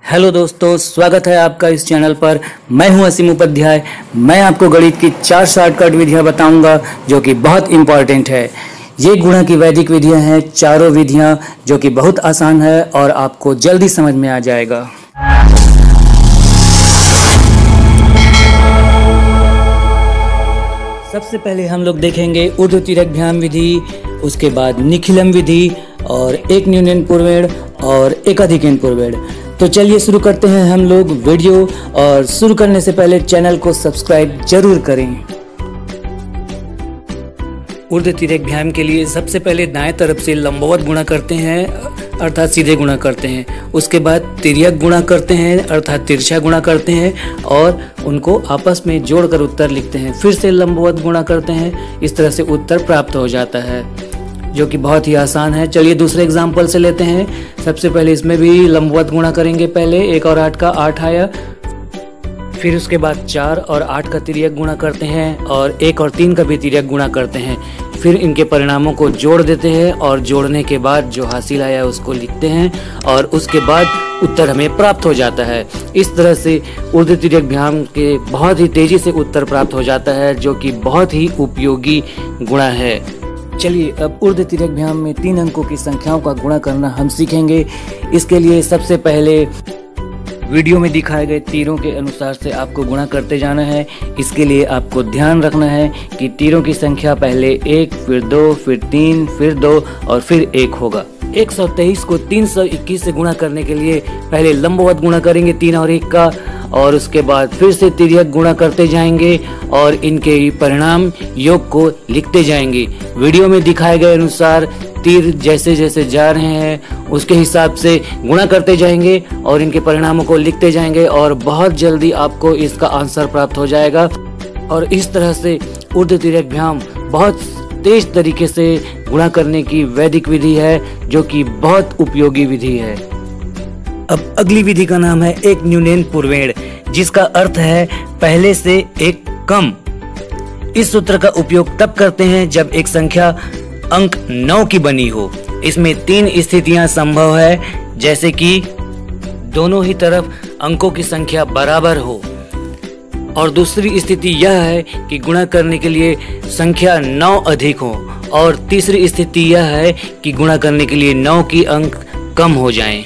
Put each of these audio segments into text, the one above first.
Hello दोस्तों, स्वागत है आपका इस चैनल पर। मैं हूं असीम उपाध्याय। मैं आपको गणित की 4 शॉर्टकट विधियां बताऊंगा जो कि बहुत इम्पॉर्टेंट है। ये गुणा की वैदिक विधियां हैं, चारों विधियां जो कि बहुत आसान है और आपको जल्दी समझ में आ जाएगा। सबसे पहले हम लोग देखेंगे ऊर्ध्वतिर्यकभ्याम विधि, उसके बाद निखिलम विधि और एक न्यूनन पूर्वेण और एकाधिकन पूर्वेण। तो चलिए शुरू करते हैं हम लोग वीडियो। और शुरू करने से पहले चैनल को सब्सक्राइब जरूर करें। ऊर्ध्वतिर्यकभ्याम के लिए सबसे पहले दाएं तरफ से लंबवत गुणा करते हैं, अर्थात सीधे गुणा करते हैं। उसके बाद तिर्यक गुणा करते हैं, अर्थात तिरछा गुणा करते हैं और उनको आपस में जोड़कर उत्तर लिखते हैं। फिर से लंबवत गुणा करते हैं, इस तरह से उत्तर प्राप्त हो जाता है, जो कि बहुत ही आसान है। चलिए दूसरे एग्जाम्पल से लेते हैं। सबसे पहले इसमें भी लंबवत गुणा करेंगे। पहले 1 और 8 का 8 आया, फिर उसके बाद 4 और 8 का तिर्यक गुणा करते हैं और 1 और 3 का भी तिर्यक गुणा करते हैं। फिर इनके परिणामों को जोड़ देते हैं और जोड़ने के बाद जो हासिल आया उसको लिखते हैं और उसके बाद उत्तर हमें प्राप्त हो जाता है। इस तरह से ऊर्ध्वतिर्यकभ्याम के बहुत ही तेजी से उत्तर प्राप्त हो जाता है, जो कि बहुत ही उपयोगी गुणा है। चलिए अब ऊर्ध्वतिर्यकभ्याम में 3 अंकों की संख्याओं का गुणा करना हम सीखेंगे। इसके लिए सबसे पहले वीडियो में दिखाए गए तीरों के अनुसार से आपको गुणा करते जाना है। इसके लिए आपको ध्यान रखना है कि तीरों की संख्या पहले 1, फिर 2, फिर 3, फिर 2 और फिर 1 होगा। 123 को 321 से गुणा करने के लिए पहले लंबवत गुणा करेंगे 3 और 1 का, और उसके बाद फिर से तिर्यक गुणा करते जाएंगे और इनके परिणाम योग को लिखते जाएंगे। वीडियो में दिखाए गए अनुसार तीर जैसे जैसे जा रहे हैं उसके हिसाब से गुणा करते जाएंगे और इनके परिणामों को लिखते जाएंगे और बहुत जल्दी आपको इसका आंसर प्राप्त हो जाएगा। और इस तरह से ऊर्ध्वतिर्यकभ्याम बहुत तेज तरीके से गुणा करने की वैदिक विधि है, जो कि बहुत उपयोगी विधि है। अब अगली विधि का नाम है एक न्यूनन पूर्वेण, जिसका अर्थ है पहले से एक कम। इस सूत्र का उपयोग तब करते हैं जब एक संख्या अंक 9 की बनी हो। इसमें 3 स्थितियां संभव है, जैसे कि दोनों ही तरफ अंकों की संख्या बराबर हो, और दूसरी स्थिति यह है कि गुणा करने के लिए संख्या 9 अधिक हो, और तीसरी स्थिति यह है कि गुणा करने के लिए 9 की अंक कम हो जाएं।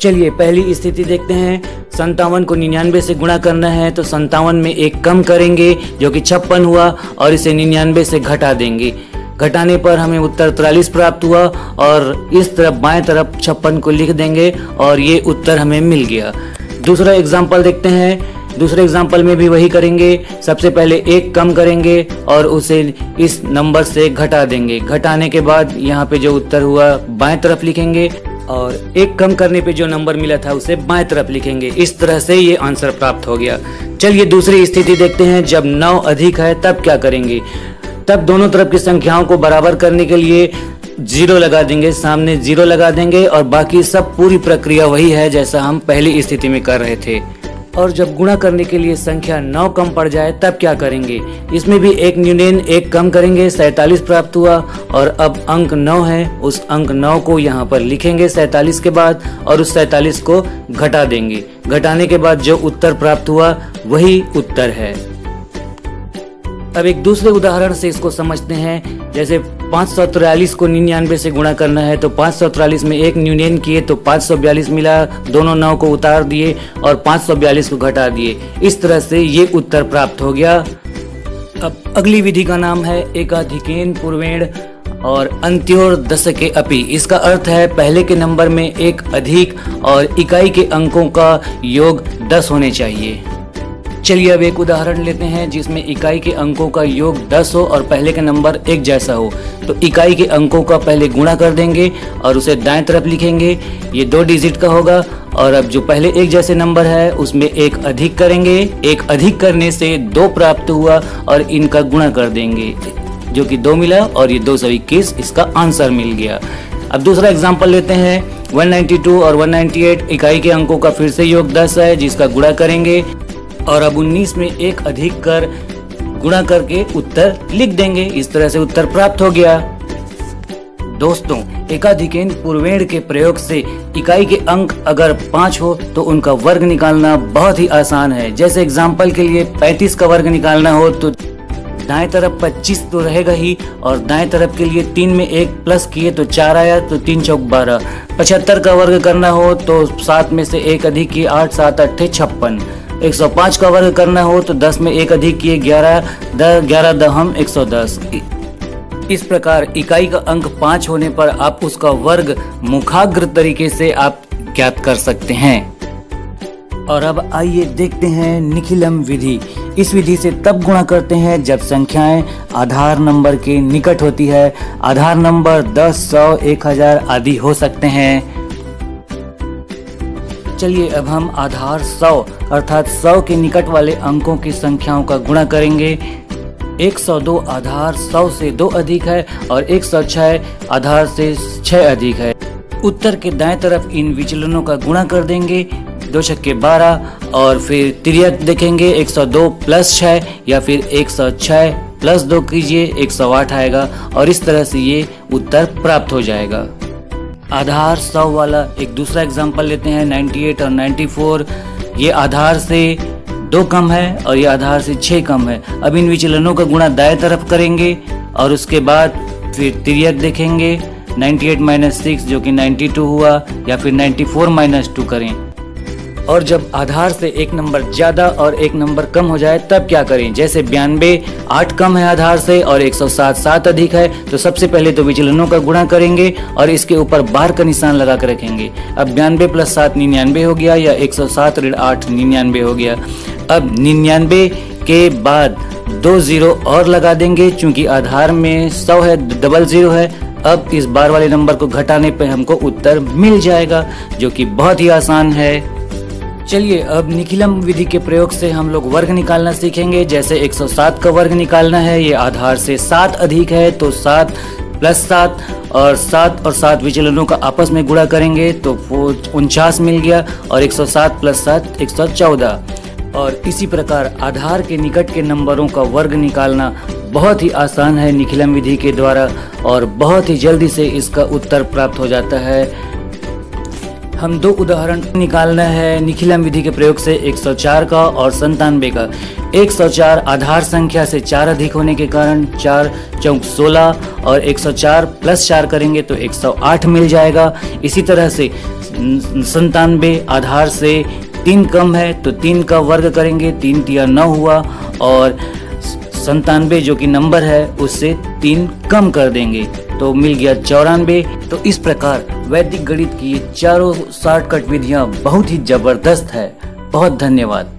चलिए पहली स्थिति देखते हैं। 57 को 99 से गुणा करना है, तो 57 में एक कम करेंगे जो कि 56 हुआ और इसे 99 से घटा देंगे। घटाने पर हमें उत्तर 43 प्राप्त हुआ और इस तरफ बाएं तरफ 56 को लिख देंगे और ये उत्तर हमें मिल गया। दूसरा एग्जाम्पल देखते हैं। दूसरे एग्जाम्पल में भी वही करेंगे। सबसे पहले एक कम करेंगे और उसे इस नंबर से घटा देंगे। घटाने के बाद यहाँ पे जो उत्तर हुआ बाएं तरफ लिखेंगे और एक कम करने पे जो नंबर मिला था उसे बाएं तरफ लिखेंगे। इस तरह से ये आंसर प्राप्त हो गया। चलिए दूसरी स्थिति देखते हैं। जब 9 अधिक है तब क्या करेंगे? तब दोनों तरफ की संख्याओं को बराबर करने के लिए 0 लगा देंगे, सामने 0 लगा देंगे और बाकी सब पूरी प्रक्रिया वही है जैसा हम पहली स्थिति में कर रहे थे। और जब गुणा करने के लिए संख्या 9 कम पड़ जाए तब क्या करेंगे? इसमें भी एक न्यूनन एक कम करेंगे। 47 प्राप्त हुआ और अब अंक 9 है, उस अंक 9 को यहाँ पर लिखेंगे 47 के बाद और उस 47 को घटा देंगे। घटाने के बाद जो उत्तर प्राप्त हुआ वही उत्तर है। अब एक दूसरे उदाहरण से इसको समझते हैं। जैसे 543 को 99 से गुणा करना है, तो 543 में एक न्यूनन किए तो 542 मिला। दोनों 9 को उतार दिए और 542 को घटा दिए। इस तरह से ये उत्तर प्राप्त हो गया। अब अगली विधि का नाम है एकाधिकन पूर्वेण और अंत्योर दशके अपि। इसका अर्थ है पहले के नंबर में एक अधिक और इकाई के अंकों का योग 10 होने चाहिए। चलिए अब एक उदाहरण लेते हैं जिसमें इकाई के अंकों का योग 10 हो और पहले का नंबर एक जैसा हो। तो इकाई के अंकों का पहले गुणा कर देंगे और उसे दाएं तरफ लिखेंगे। ये 2 डिजिट का होगा और अब जो पहले एक जैसे नंबर है उसमें एक अधिक करेंगे। एक अधिक करने से 2 प्राप्त हुआ और इनका गुणा कर देंगे, जो कि 2 मिला और ये 221 इसका आंसर मिल गया। अब दूसरा एग्जाम्पल लेते हैं। 192 और 198 इकाई के अंकों का फिर से योग 10 है, जिसका गुणा करेंगे और अब 19 में एक अधिक कर गुणा करके उत्तर लिख देंगे। इस तरह से उत्तर प्राप्त हो गया। दोस्तों, एकाधिकेन पूर्वेण के प्रयोग से इकाई के अंक अगर 5 हो तो उनका वर्ग निकालना बहुत ही आसान है। जैसे एग्जाम्पल के लिए 35 का वर्ग निकालना हो तो दाएं तरफ 25 तो रहेगा ही, और दाएं तरफ के लिए 3 में 1 प्लस किए तो 4 आया, तो 3 चौक 12। 75 का वर्ग करना हो तो 7 में से 1 अधिक किए 8, 7 8 56। 105 का वर्ग करना हो तो 10 में 1 अधिक किए 11, 11 दहम 110। इस प्रकार इकाई का अंक 5 होने पर आप उसका वर्ग मुखाग्र तरीके से आप ज्ञात कर सकते हैं। और अब आइए देखते हैं निखिलम विधि। इस विधि से तब गुणा करते हैं जब संख्याएं आधार नंबर के निकट होती है। आधार नंबर 10, 100, 1000 आदि हो सकते हैं। चलिए अब हम आधार 100 अर्थात 100 के निकट वाले अंकों की संख्याओं का गुणा करेंगे। 102 आधार 100 से 2 अधिक है और 106 आधार से 6 अधिक है। उत्तर के दाएं तरफ इन विचलनों का गुणा कर देंगे, 2 छक्के 12, और फिर तिर्यक देखेंगे 102 प्लस 6 या फिर 106 प्लस 2 कीजिए 108 आएगा, और इस तरह से ये उत्तर प्राप्त हो जाएगा। आधार 100 वाला एक दूसरा एग्जाम्पल लेते हैं, 98 और 94। ये आधार से 2 कम है और ये आधार से 6 कम है। अब इन विचलनों का गुणा दाएं तरफ करेंगे और उसके बाद फिर तिर्यक देखेंगे, 98 माइनस 6 जो कि 92 हुआ, या फिर 94 माइनस 2 करें। और जब आधार से एक नंबर ज्यादा और एक नंबर कम हो जाए तब क्या करें। जैसे 92 8 कम है आधार से और 107 7 अधिक है, तो सबसे पहले तो विचलनों का गुणा करेंगे और इसके ऊपर बार का निशान लगा कर रखेंगे। अब 92 प्लस 7 99 हो गया, या 107 ऋण 8 99 हो गया। अब 99 के बाद 2 0 और लगा देंगे, चूंकि आधार में 100 है, डबल 0 है। अब इस बार वाले नंबर को घटाने पे हमको उत्तर मिल जाएगा, जो कि बहुत ही आसान है। चलिए अब निखिलम विधि के प्रयोग से हम लोग वर्ग निकालना सीखेंगे। जैसे 107 का वर्ग निकालना है, ये आधार से 7 अधिक है, तो 7 प्लस 7 और 7 और 7 विचलनों का आपस में गुणा करेंगे तो 49 मिल गया, और 107 प्लस 7 114। और इसी प्रकार आधार के निकट के नंबरों का वर्ग निकालना बहुत ही आसान है निखिलम विधि के द्वारा, और बहुत ही जल्दी से इसका उत्तर प्राप्त हो जाता है। हम 2 उदाहरण निकालना है निखिलम विधि के प्रयोग से, 104 का और 97 का। 104 आधार संख्या से 4 अधिक होने के कारण 4 चौक 16, और 104 प्लस 4 करेंगे तो 108 मिल जाएगा। इसी तरह से 97 आधार से 3 कम है तो 3 का वर्ग करेंगे, 3 तिया 9 हुआ, और 97 जो कि नंबर है उससे 3 कम कर देंगे तो मिल गया 94। तो इस प्रकार वैदिक गणित की ये चारों शॉर्टकट विधियां बहुत ही जबरदस्त है। बहुत धन्यवाद।